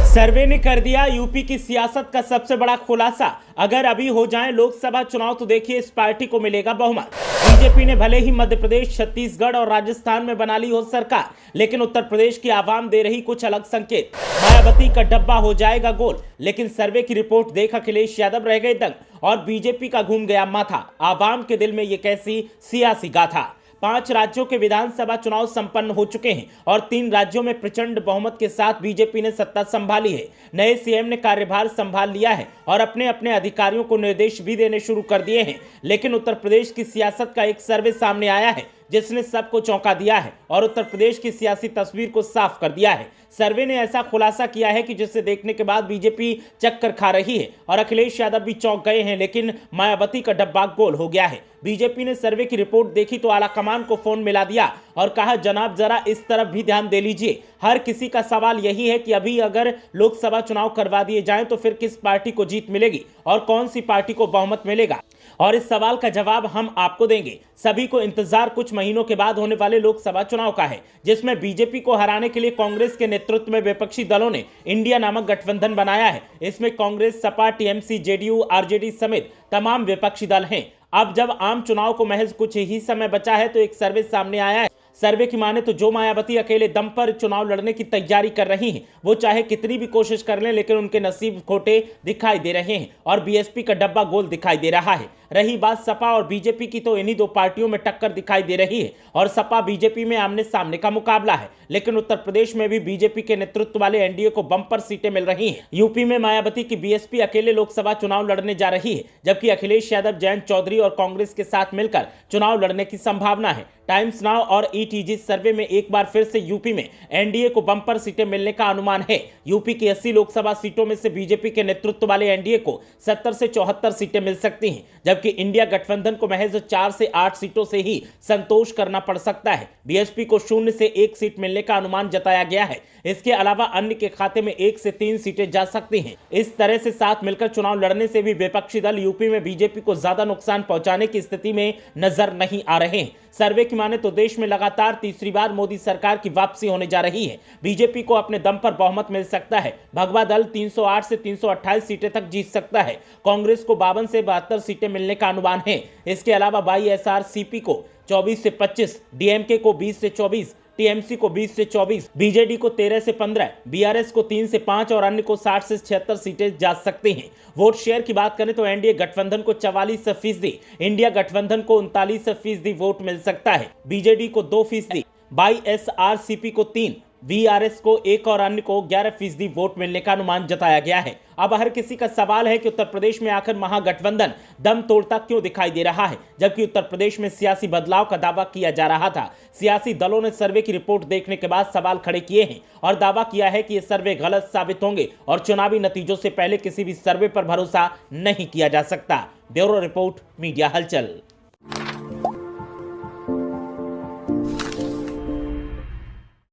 सर्वे ने कर दिया यूपी की सियासत का सबसे बड़ा खुलासा। अगर अभी हो जाएं लोकसभा चुनाव तो देखिए इस पार्टी को मिलेगा बहुमत। बीजेपी ने भले ही मध्य प्रदेश, छत्तीसगढ़ और राजस्थान में बना ली हो सरकार, लेकिन उत्तर प्रदेश की आवाम दे रही कुछ अलग संकेत। मायावती का डब्बा हो जाएगा गोल, लेकिन सर्वे की रिपोर्ट देख अखिलेश यादव रह गए दंग और बीजेपी का घूम गया माथा। आवाम के दिल में ये कैसी सियासी गाथा। 5 राज्यों के विधानसभा चुनाव संपन्न हो चुके हैं और 3 राज्यों में प्रचंड बहुमत के साथ बीजेपी ने सत्ता संभाली है। नए सीएम ने कार्यभार संभाल लिया है और अपने अपने अधिकारियों को निर्देश भी देने शुरू कर दिए हैं। लेकिन उत्तर प्रदेश की सियासत का एक सर्वे सामने आया है जिसने सबको चौंका दिया है और उत्तर प्रदेश की सियासी तस्वीर को साफ कर दिया है। सर्वे ने ऐसा खुलासा किया है कि जिसे देखने के बाद बीजेपी चक्कर खा रही है और अखिलेश यादव भी चौंक गए हैं, लेकिन मायावती का डब्बा गोल हो गया है। बीजेपी ने सर्वे की रिपोर्ट देखी तो आला कमान को फोन मिला दिया और कहा, जनाब जरा इस तरफ भी ध्यान दे लीजिए। हर किसी का सवाल यही है कि अभी अगर लोकसभा चुनाव करवा दिए जाएं तो फिर किस पार्टी को जीत मिलेगी और कौन सी पार्टी को बहुमत मिलेगा, और इस सवाल का जवाब हम आपको देंगे। सभी को इंतजार कुछ महीनों के बाद होने वाले लोकसभा चुनाव का है, जिसमें बीजेपी को हराने के लिए कांग्रेस के नेतृत्व में विपक्षी दलों ने इंडिया नामक गठबंधन बनाया है। इसमें Congress, Sapa, TMC, JDU, RJD समेत तमाम विपक्षी दल हैं। अब जब आम चुनाव को महज कुछ ही समय बचा है तो एक सर्वे सामने आया है। सर्वे की माने तो जो मायावती अकेले दम पर चुनाव लड़ने की तैयारी कर रही हैं, वो चाहे कितनी भी कोशिश कर लें, लेकिन उनके नसीब खोटे दिखाई दे रहे हैं और बीएसपी का डब्बा गोल दिखाई दे रहा है। रही बात सपा और बीजेपी की, तो इन्हीं 2 पार्टियों में टक्कर दिखाई दे रही है और सपा बीजेपी में आमने सामने का मुकाबला है। लेकिन उत्तर प्रदेश में भी बीजेपी के नेतृत्व वाले एनडीए को बम्पर सीटें मिल रही हैं। यूपी में मायावती की बीएसपी अकेले लोकसभा चुनाव लड़ने जा रही है, जबकि अखिलेश यादव, जयंत चौधरी और कांग्रेस के साथ मिलकर चुनाव लड़ने की संभावना है। टाइम्स नाउ और ईटीजी सर्वे में एक बार फिर से यूपी में एनडीए को बम्पर सीटें मिलने का अनुमान है। यूपी की 80 लोकसभा सीटों में से बीजेपी के नेतृत्व वाले एनडीए को 70 से 74 सीटें मिल सकती हैं, जबकि इंडिया गठबंधन को महज 4 से 8 सीटों से ही संतोष करना पड़ सकता है। बीएसपी को 0 से 1 सीट मिलने का अनुमान जताया गया है। इसके अलावा अन्य के खाते में 1 से 3 सीटें जा सकती हैं। इस तरह से साथ मिलकर चुनाव लड़ने से भी विपक्षी दल यूपी में बीजेपी को ज्यादा नुकसान पहुंचाने की स्थिति में नजर नहीं आ रहे हैं। सर्वे की माने तो देश में लगातार तीसरी बार मोदी सरकार की वापसी होने जा रही है। बीजेपी को अपने दम पर बहुमत मिल सकता है। भगवा दल 308 से 328 सीटें तक जीत सकता है। कांग्रेस को 52 से 72 सीटें मिलने का अनुमान है। इसके अलावा वाईएसआरसीपी को 24 से 25, डीएमके को 20 से 24, टीएमसी को 20 से 24, बीजेडी को 13 से 15, बीआरएस को 3 से 5 और अन्य को 60 से 76 सीटें जा सकती हैं। वोट शेयर की बात करें तो एनडीए गठबंधन को 44%, इंडिया गठबंधन को 39% वोट मिल सकता है, बीजेडी को 2%, वाईएसआरसीपी को 3, वीआरएस को 1 और अन्य को 11% वोट मिलने का अनुमान जताया गया है। अब हर किसी का सवाल है कि उत्तर प्रदेश में आखिर महागठबंधन दम तोड़ता क्यों दिखाई दे रहा है, जबकि उत्तर प्रदेश में सियासी बदलाव का दावा किया जा रहा था। सियासी दलों ने सर्वे की रिपोर्ट देखने के बाद सवाल खड़े किए हैं और दावा किया है कि ये सर्वे गलत साबित होंगे और चुनावी नतीजों से पहले किसी भी सर्वे पर भरोसा नहीं किया जा सकता। ब्यूरो रिपोर्ट, मीडिया हलचल।